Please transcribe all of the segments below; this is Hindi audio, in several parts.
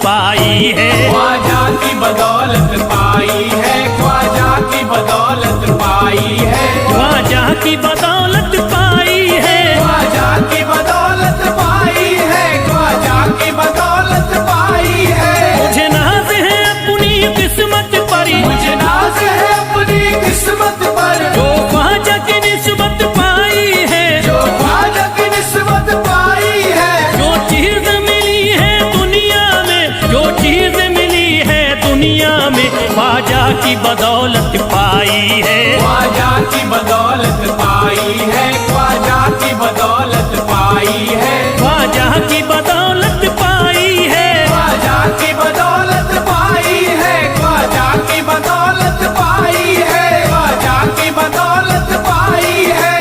पाई है। ख्वाजा की बदौलत पाई है, ख्वाजा की बदौलत पाई है, ख्वाजा की बदौलत पाई है, ख्वाजा की बदौलत पाई है, ख्वाजा की बदौलत पाई है। मुझे नाज है अपनी किस्मत पर, मुझे नाज है अपनी किस्मत पर, जो ख्वाजा की निस्बत पाई है, जो ख्वाजा की निस्बत पाई है। जो चीज मिली है दुनिया में, जो चीज मिली है दुनिया में, ख्वाजा की बदौलत पाई है। ख्वाजा की बदौलत पाई है, ख्वाजा की बदौलत पाई है, ख्वाजा की बदौलत पाई है, ख्वाजा की बदौलत पाई है, ख्वाजा की बदौलत पाई है, ख्वाजा की बदौलत पाई है।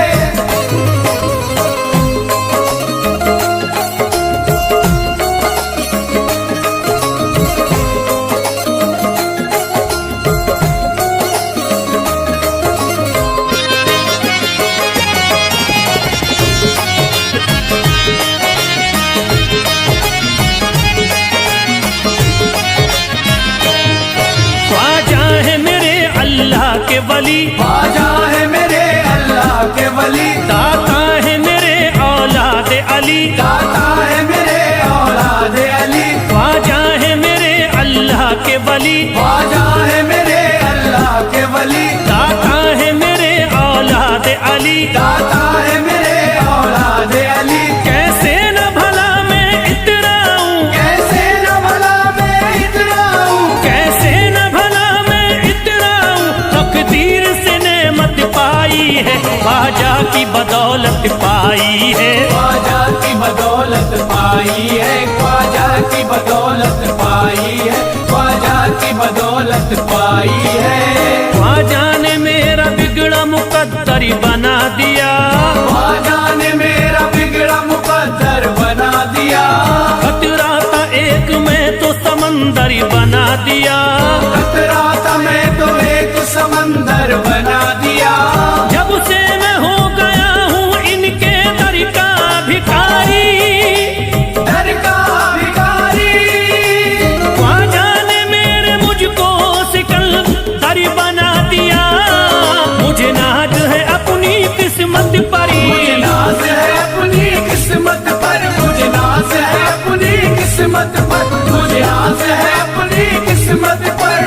ख्वाजा है मेरे अल्लाह के वली, ख्वाजा है मेरे अल्लाह के वली, दाता है मेरे औलाद अली, दाता है मेरे औलाद अली, ख्वाजा है मेरे अल्लाह के वली, ख्वाजा है मेरे अल्लाह के वली, दाता है मेरे औलाद अली। दाता है मेरे औलाद अली। कैसे न भला मैं इतराऊं, कैसे न भला मैं इतराऊं, कैसे न भला मैं इतराऊं, तकदीर से नेमत पाई है, ख्वाजा की बदौलत पाई है। ख्वाजा की बदौलत पाई है, ख्वाजा की बदौलत पाई है, ख्वाजा की बदौलत पाई है। ख्वाजा ने मेरा बिगड़ा मुकद्दर बना दिया, ख्वाजा ने मेरा बिगड़ा मुकद्दर बना दिया, खतरा था एक मैं तो समंदर बना दिया, खतरा था मैं तो एक समंदर बना दिया। जब से मैं हो गया हूँ इनके दर का भिखारी, दर का भिखारी, ख्वाजा ने मेरे मुझको सिकंदर बना दिया। मुझे नाज है अपनी किस्मत पर, मुझे नाज है अपनी किस्मत पर, मुझे नाज है अपनी किस्मत पर, मुझे नाज है अपनी किस्मत पर।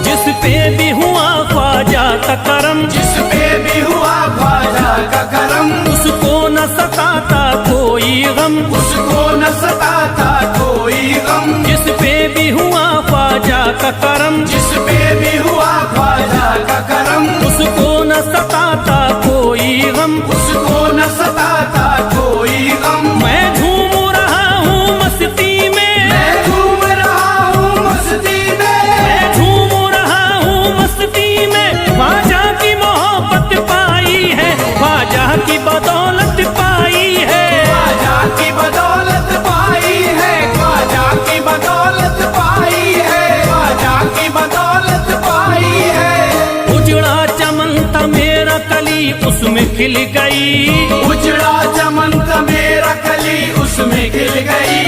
जिस पे भी हुआ ख्वाजा का करम, जिस पे भी हुआ ख्वाजा का करम, उसको न सताता कोई गम, उसको न सताता कोई गम। जिस पे भी हुआ ख्वाजा का करम, जिस पे भी हुआ ख्वाजा का करम, उसको न सताता कोई गम। उसको न सताता कोई गम। मैं झूम रहा हूँ मस्ती में, मैं झूम रहा हूँ मस्ती में, मैं झूम रहा हूँ मस्ती में, ख्वाजा की मोहब्बत पाई है, ख्वाजा की बदौलत पाई है। ख्वाजा की बदौलत पाई है, ख्वाजा की बदौलत पाई है, ख्वाजा की बदौलत पाई है। उजड़ा चमन था मेरा कली उसमें खिल गई, उजड़ा चमन का मेरा कली उसमें खिल गई,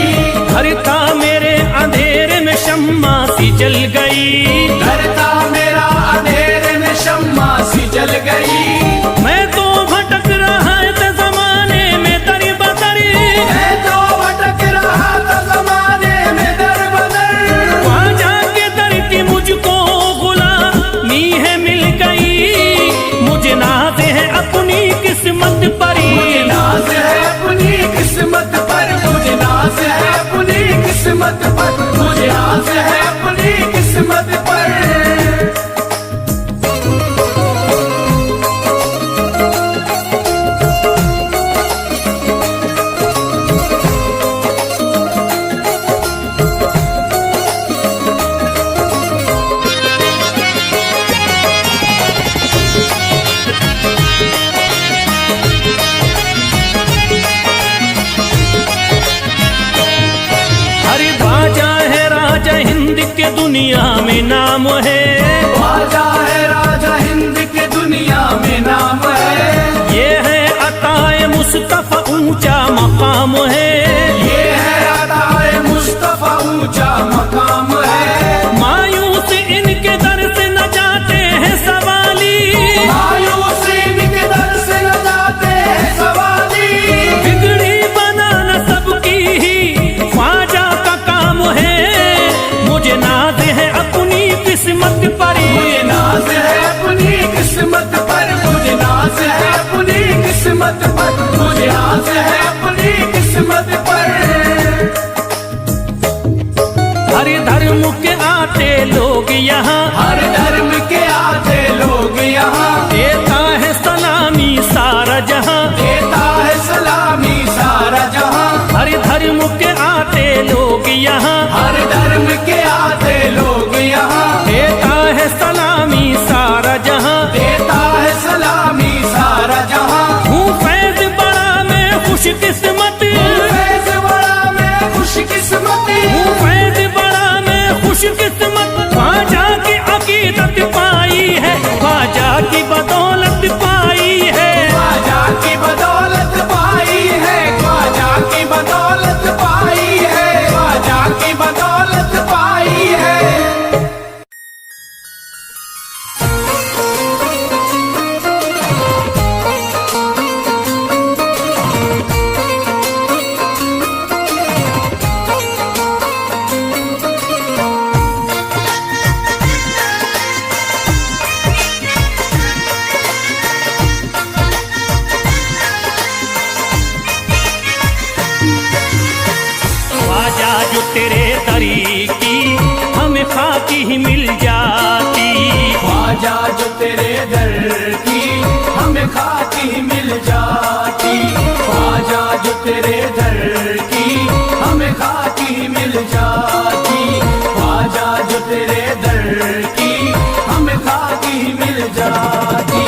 घर था मेरे अंधेरे में शम्मा सी जल गई, घर था मेरा अंधेरे में शम्मा सी जल गई। मैं तो भटक रहा था जमाने में दर बदर, मैं तो भटक रहा था जमाने में दर बदर, ख्वाजा के दर की मुझको गुलामी है मिल गई। मुझे नाज है अपनी किस्मत पर, मुझे नाज है अपनी किस्मत पर, मुझे नाज है अपनी किस्मत पर, मुझे नाज है अपनी किस्मत पर। दुनिया में नाम है। ख्वाजा है राजा हिंद के दुनिया में नाम है। ये है अताए मुस्तफा ऊंचा मकाम है। ये है अताए मुस्तफा ऊंचा मकाम है। मायूस इनके दर से न जाते हैं सवाली। मायूस इनके दर से न जाते हैं सवाली। बिगड़ी बनाना सबकी ही ख्वाजा का काम है। मुझे नाज है अपनी किस्मत पर। मुझे नाज है अपनी किस्मत पर। मुझे नाज है अपनी किस्मत पर। मुझे नाज है अपनी किस्मत पर। हर धर्म के आते लोग यहाँ। हर धर्म के आते लोग यहाँ। देता है सलामी सारा जहाँ। देता है सलामी सारा जहाँ। हर धर्म के आते लोग यहाँ। हर धर्म के आते लोग यहाँ। देता है सलामी सारा जहाँ। देता है सलामी सारा जहाँ। हूँ फैज बड़ा मैं खुशकिस्मत। फैज बड़ा मैं खुशकिस्मत। हूँ फैज बड़ा मैं खुशकिस्मत। ख्वाजा की अकीदत पाई है। ख्वाजा की बदौलत पाई है। ख्वाजा की बदौलत पाई है। ख्वाजा की बदौलत पाई है। ख्वाजा की बदौलत पाई है। ख्वाजा जो तेरे दरी की हमें खाकी ही मिल जाती। ख्वाजा जो तेरे दर की हमें खाकी मिल जाती। ख्वाजा जो तेरे दर की हमें खाकी मिल जाती। ख्वाजा जो तेरे दर की हमें खाकी मिल जाती।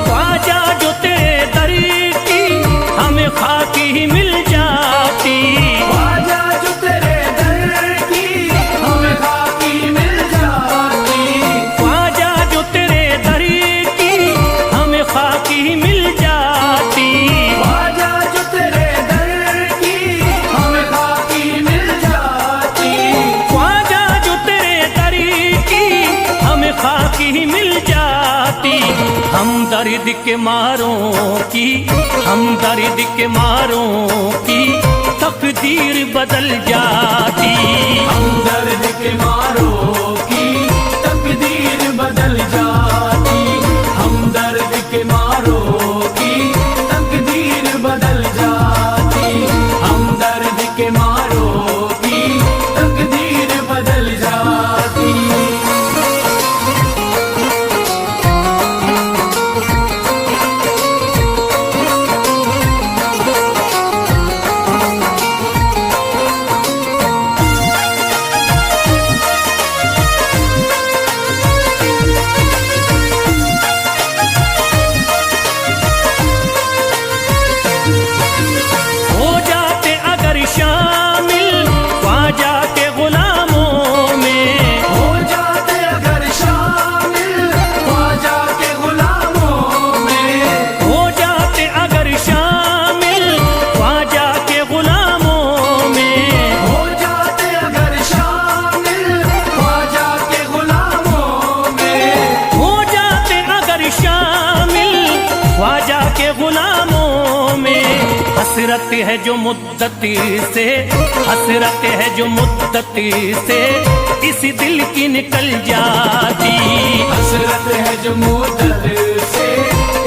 ख्वाजा जो तेरे दर की हमें खाकी ही मिल जाती। ख्वाजा जो तेरे दर की हमें खाकी मिल जाती। ख्वाजा जो तेरे दर की हमें खाकी ही मिल जाती। ख्वाजा जो तेरे दर की हमें खाकी मिल जाती। ख्वाजा जो तेरे दर की हमें खाकी ही मिल जाती। हम दर्द के मारों की, हम दर्द के मारों की तकदीर बदल जाती। हम दर्द के मारों की तकदीर बदल जाती। हम दर्द के मारों की तकदीर बदल जाती। हम दर्द के मारों की तकदीर बदल जाती। हो जाते अगर शामिल ख्वाजा के गुलामों में। हो जाते अगर शामिल ख्वाजा के गुलामों में। हो जाते अगर शामिल ख्वाजा के गुलामों में। हो जाते अगर शामिल ख्वाजा के गुलामों में। हो जाते अगर शामिल ख्वाजा के गुलामों में। हसरत है जो मुद्दती से, हसरत है जो मुद्दती से इस दिल की निकल जाती। हसरत है जो मुद्दत से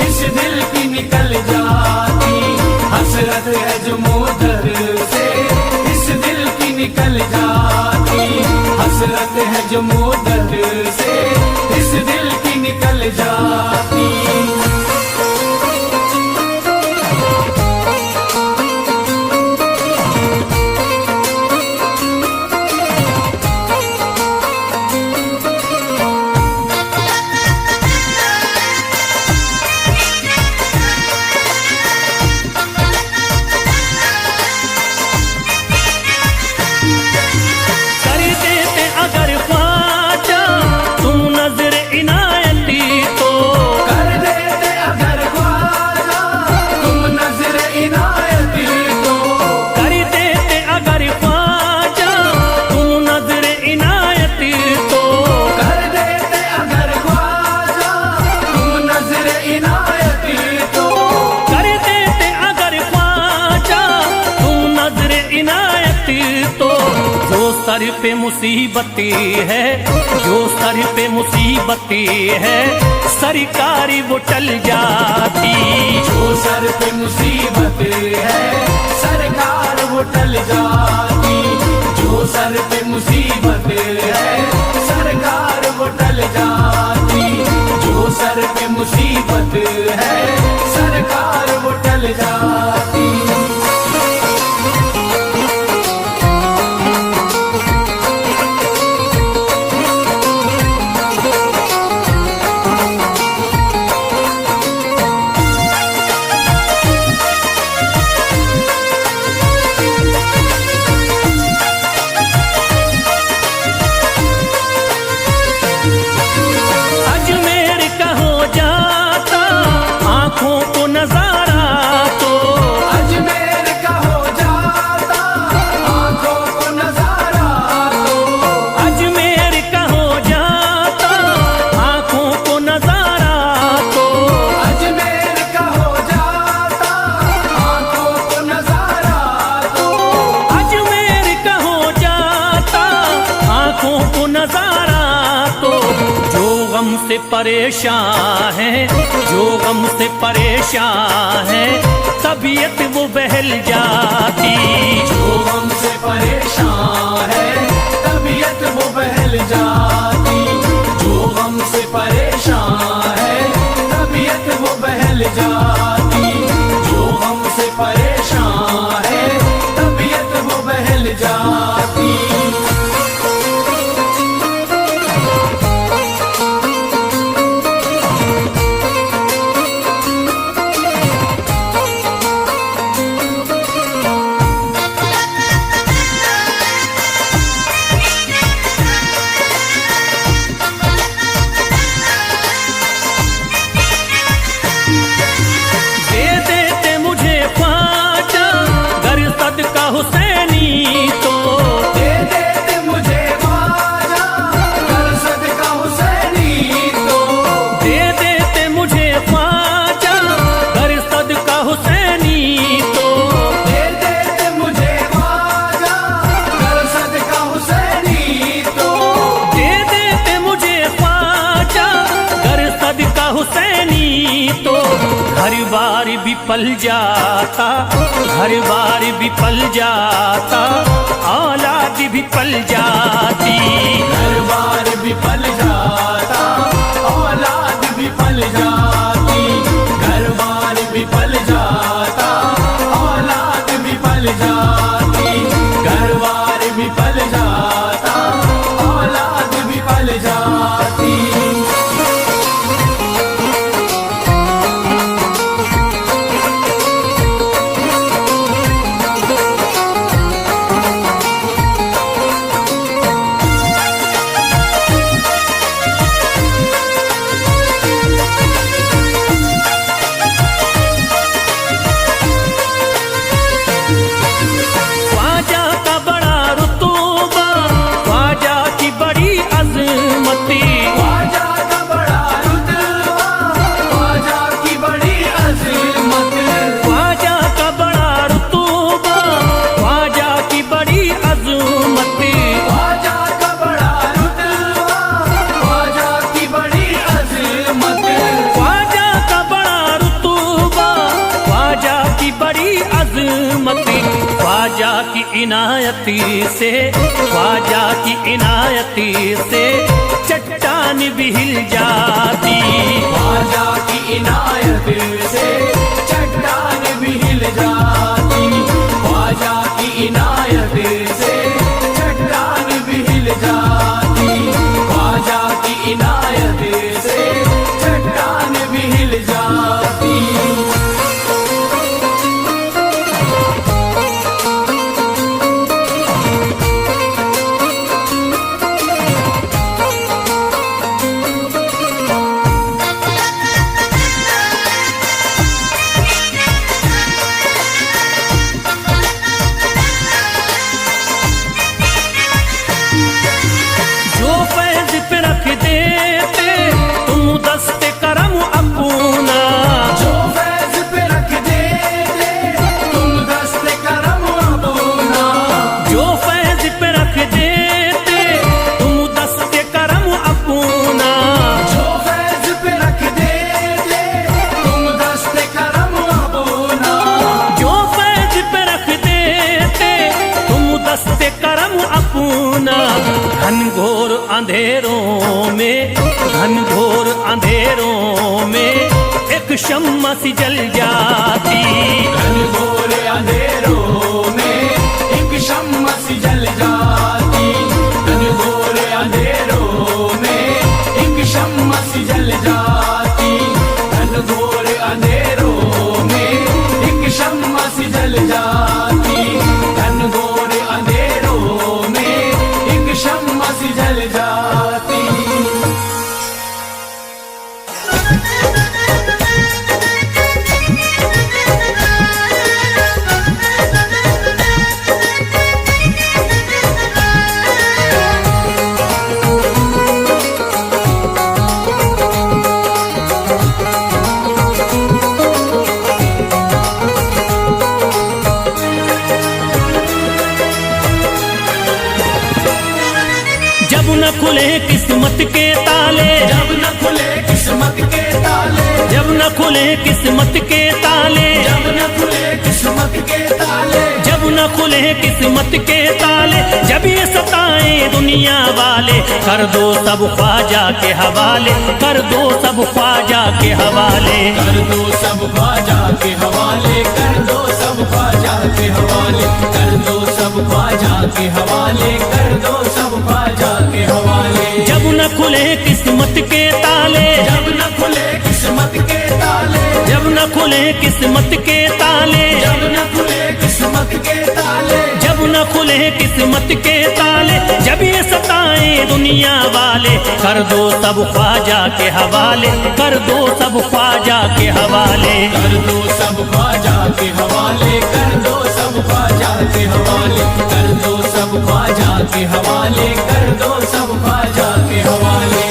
इस दिल की निकल जाती। हसरत है जो मुद्दत से इस दिल की निकल जाती। हसरत है जो मुद्दत से इस दिल की निकल जाती। कर देते अगर ख्वाजा सर पे मुसीबतें है, जो सर पे मुसीबतें है, सरकारी वो टल जाती। जो सर पे मुसीबत है सरकार वो टल जाती। जो सर पे मुसीबत है सरकार वो टल जाती। जो सर पे मुसीबत है सरकार वो टल जाती। अजमेर का हो जाता आंखों को नजारा तो, अजमेर का हो जाता आंखों को नजारा तो। अजमेर का हो जाता आंखों को नजारा तो, अजमेर का हो जाता आंखों को नजारा तो। अजमेर का हो जाता आंखों को नजारा तो। जो गम से परेशान है, जो गम से परेशान है, तबीयत वो बहल जाती। जो हमसे परेशान है तबीयत वो बहल जाती। जो हमसे परेशान है तबीयत वो बहल जाती। जो हमसे परेशान है तबीयत वो बहल जाती। दे देते मुझे ख्वाजा गर सदका हुसैनी तो, दे देते मुझे ख्वाजा कर सदका हुसैनी तो। दे देते मुझे ख्वाजा गर सदका हुसैनी तो, दे देते मुझे ख्वाजा कर सदका हुसैनी तो। दे देते मुझे ख्वाजा गर सदका हुसैनी तो। घर बार भी पल जाता, घर बार भी पल जाता, औलाद भी पल जाती। घर बार भी पल जाता औलाद भी पल जाती। घर बार भी पल जाता औलाद भी पल जाती। घर बार भी पल जाता औलाद भी पल जाती। ख्वाजा का बड़ा रुतबा, ख्वाजा की बड़ी अजमती, ख्वाजा का बड़ा रुतबा ख्वाजा की बड़ी अज़मत। ख्वाजा का बड़ा रुतबा, ख्वाजा की बड़ी अजमती, ख्वाजा का बड़ा रुतबा ख्वाजा की बड़ी अज़मत। ख्वाजा का बड़ा रुतबा, ख्वाजा की बड़ी अजमती। ख्वाजा की इनायती से, ख्वाजा की इनायती से चट्टान भी हिल जाती। ख्वाजा की इनायत से चट्टान भी हिल जाती। ख्वाजा की इनायत से चट्टान भी हिल जाती। ख्वाजा की इनायत से चट्टान भी हिल जाती। अंधेरों में, घनघोर अंधेरों में एक शम्मा सी जल जाती। घनघोर अंधेरों में एक शम्मा सी जल जाती। घनघोर अंधेरों में एक शम्मा सी जल जाती। घनघोर अंधेरों में एक शम्मा सी जल जाती। घनघोर अंधेरों में एक शम्मा सी जल जाती। जब न खुले किस्मत के ताले, जब न खुले किस्मत के ताले, जब न खुले किस्मत के ताले, जब न खुले किस्मत के ताले, जब न खुले किस्मत के ताले, जब ये सताएं दुनिया वाले, कर दो सब ख्वाजा के हवाले, कर दो सब ख्वाजा के हवाले। कर दो सब ख्वाजा के हवाले, कर दो सब ख्वाजा के हवाले, कर दो सब ख्वाजा के हवाले, कर दो सब ख्वाजा के हवाले। जब न खुले किस्मत के ताले, जब न खुले किस्मत के ताले, जब न खुले किस्मत के ताले, जब न खुले किस्मत के ताले, जब न खुले किस्मत के ताले, जब ये सताएं दुनिया वाले, कर दो सब ख्वाजा के हवाले, कर दो सब ख्वाजा के हवाले। कर दो सब ख्वाजा के हवाले, कर दो सब ख्वाजा के हवाले, कर दो सब ख्वाजा के हवाले, कर दो सब ख्वाजा के हवाले।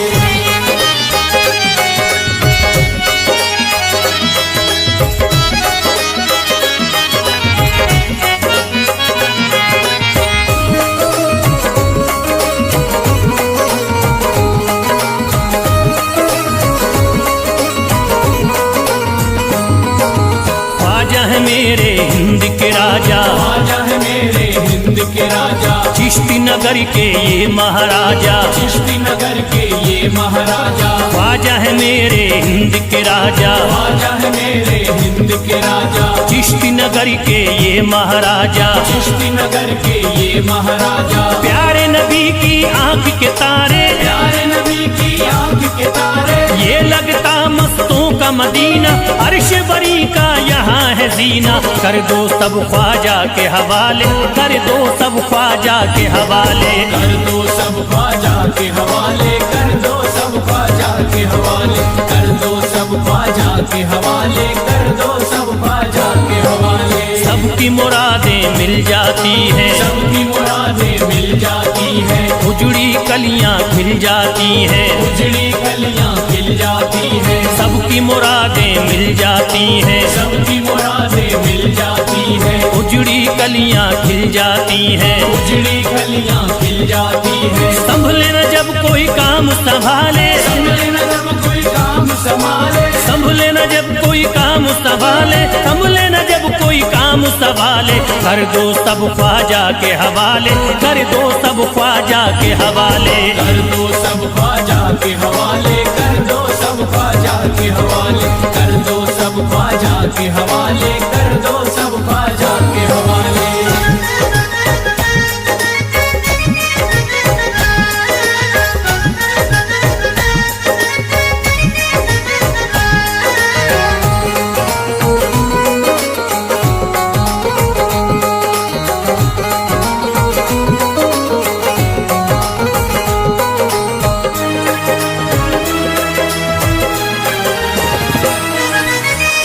ख्वाजा है मेरे हिंद के राजा, ख्वाजा है मेरे हिंद के राजा, चिश्ती नगर के ये महाराजा, चिश्ती नगर के ये महाराजा। ख्वाजा है मेरे हिंद के राजा, ख्वाजा है मेरे हिंद के राजा, चिश्ती नगर के ये महाराजा, चिश्ती नगर के ये महाराजा। प्यारे नबी की आंख के तारे, प्यारे नबी की आंख के तारे, ये लगता मस्तों का मदीना, अर्श बरी का यहाँ है जीना। कर दो सब ख्वाजा के हवाले, कर दो सब ख्वाजा के हवाले। कर दो सब ख्वाजा के हवाले, कर दो सब ख्वाजा के हवाले, कर दो सब ख्वाजा के हवाले, कर दो सब ख्वाजा के हवाले। सबकी मुरादें मिल जाती हैं, सबकी मुरादें मिल जाती है, उजड़ी कलियां खिल जाती हैं, उजड़ी कलियां खिल जाती है, सबकी मुरादें मिल जाती हैं, सबकी मुरादें मिल जाती है, उजड़ी कलियां खिल जाती हैं। उजड़ी कलियां खिल जाती है। संभले न जब कोई काम संभाले, संभले न जब कोई काम संभाले, संभले न जब कोई काम संभाले, संभले न जब कोई काम संभाले, कर दो सब ख्वाजा के हवाले, कर दो सब ख्वाजा के हवाले। कर दो सब ख्वाजा के हवाले, कर दो सब ख्वाजा के हवाले, कर दो सब ख्वाजा के हवाले, कर दो सब ख्वाजा के हवाले।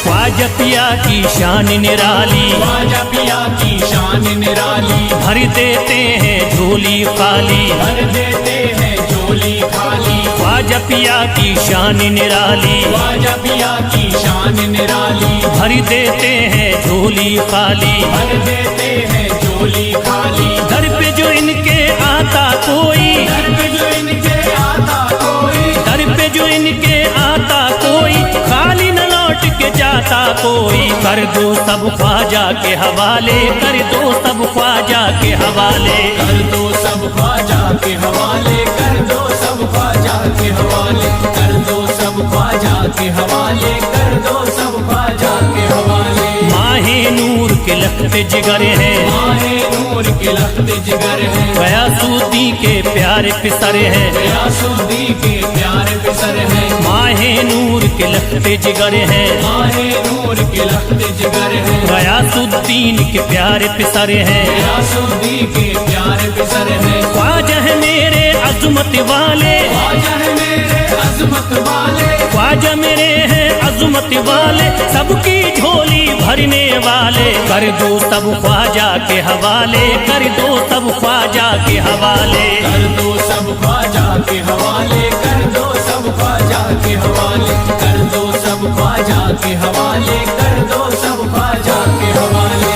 ख्वाजा पिया की शान निराली, ख्वाजा पिया की शान निराली, भर देते हैं झोली खाली, भर देते हैं झोली खाली। ख्वाजा पिया की शान निराली, ख्वाजा पिया की शान निराली, भर देते हैं झोली खाली, भर देते हैं झोली खाली। दर पे जो इनके आता कोई, दर पे जो इनके आता कोई, दर पे जो इनके आता कोई, खाली न लौट के जाता कोई, कर दो सब ख्वाजा के हवाले, कर दो सब ख्वाजा के हवाले, कर दो सब ख्वाजा के हवाले, कर दो सब ख्वाजा के हवाले, कर दो सब ख्वाजा के हवाले, कर दो सब ख्वाजा के हवाले। माहे नूर के लखते जिगर है, माहे नूर के लखते जिगर है, गयासुद्दीन के प्यारे पिसर है, गयासुद्दीन के प्यारे पिसर है। माहे नूर के लखते जिगर है, माहे नूर के लखते जिगर है, गयासुद्दीन के प्यारे पिसर है, गयासुद्दीन के प्यारे पिसर है। ख्वाजा है मेरे अज़मत वाले, ख्वाजा है मेरे अज़मत वाले, ख्वाजा मेरे हैं अज़मत वाले, सबकी झोली भरने वाले, कर दो सब ख्वाजा के हवाले, कर दो सब ख्वाजा के हवाले, कर दो सब ख्वाजा के हवाले, कर दो सब ख्वाजा के हवाले, कर दो सब ख्वाजा के हवाले, कर दो सब ख्वाजा के हवाले।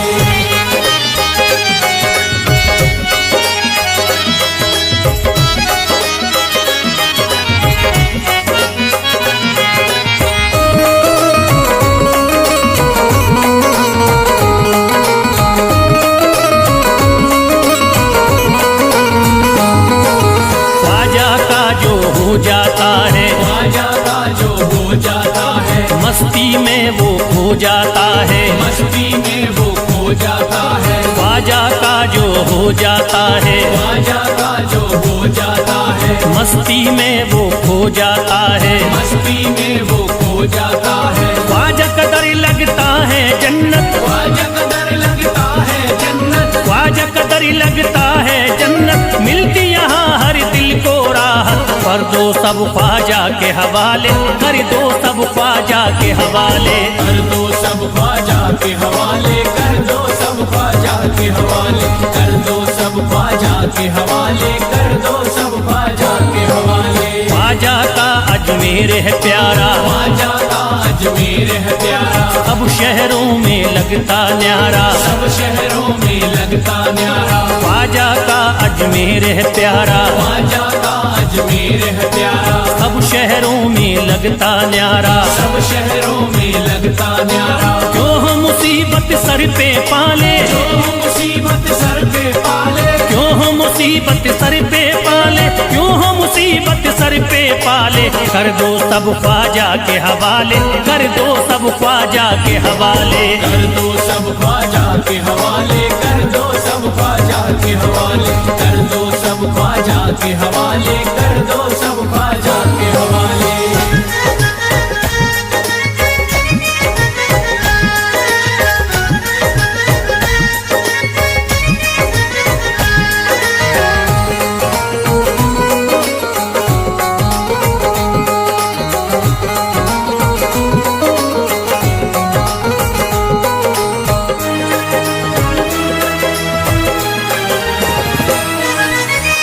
हो जाता है, ख्वाजा का जो हो जाता है, मस्ती में वो खो जाता है, मस्ती में वो खो जाता है। ख्वाजा का जो हो जाता है, ख्वाजा का जो हो जाता है, मस्ती में वो खो जाता है, मस्ती में वो खो जाता है। ख्वाजा कदर लगता है जन्नत, ख्वाजा कदर लगता है जन्नत, ख्वाजा कदर लगता है जन्नत, मिलती यहाँ हर दिल को राहत, कर दो सब ख्वाजा के हवाले, कर दो सब ख्वाजा के हवाले, कर दो सब ख्वाजा के हवाले, कर दो सब ख्वाजा के हवाले, कर दो सब ख्वाजा के हवाले, कर दो सब ख्वाजा के हवाले। ख्वाजा का अजमेर है प्यारा, ख्वाजा का अजमेर है प्यारा, अब शहरों में लगता न्यारा, सब शहरों में लगता न्यारा। ख्वाजा का अजमेर है प्यारा, ख्वाजा का अजमेर है प्यारा, अब शहरों में लगता न्यारा, सब शहरों में लगता न्यारा। क्यों हम मुसीबत सर पे पाले, जो मुसीबत सर पे पाले, क्यों हम मुसीबत सर पे पाले, क्यों हम मुसीबत सर पे पाले, कर दो सब ख्वाजा के हवाले, कर दो सब ख्वाजा के हवाले, कर दो सब ख्वाजा के हवाले, कर दो सब ख्वाजा के हवाले, कर दो सब ख्वाजा के हवाले, कर दो सब ख्वाजा के हवाले।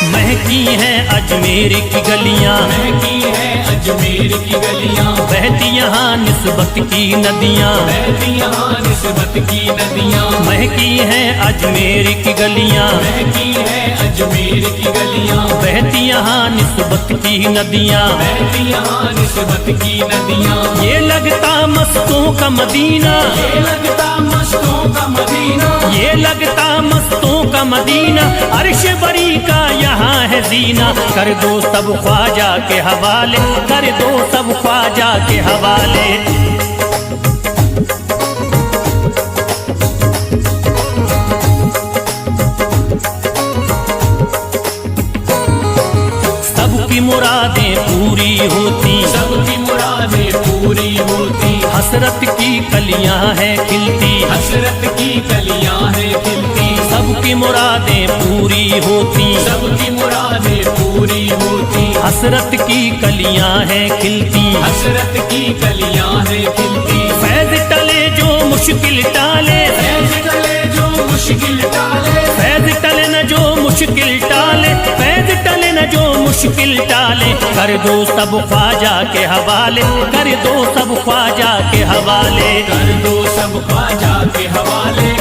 महकी हैं अजमेर की गलियां, महकी है अजमेर की गलियां, बहती यहाँ निस्बत की नदियां, बहती यहाँ निस्बत की नदियां। महकी हैं अजमेर की गलियां, महकी है अजमेर की गलियां, बहती यहाँ निस्बत की नदियां, बहती यहाँ निस्बत की नदियां। ये लगता मस्तों का मदीना, ये लगता मस्तों का मदीना, ये लगता मस्तों का मदीना, अर्श बरी का यहाँ है जीना, कर दो सब ख्वाजा के हवाले, कर दो सब ख्वाजा के हवाले। सबकी मुरादें पूरी होती, सबकी मुरादें पूरी होती, हसरत की कलियां हैं खिलती, हसरत की कलियां हैं खिलती, सबकी मुरादें पूरी होती, सबकी मुरादें पूरी होती, हसरत की कलियां हैं खिलती, हसरत की कलियां हैं खिलती। फैज टले जो मुश्किल टाले, फैज टले जो मुश्किल टाले, फैज टले न जो मुश्किल टाले, फैज टले न जो मुश्किल टाले, कर दो सब ख्वाजा के हवाले, कर दो सब ख्वाजा के हवाले, कर दो सब ख्वाजा के हवाले।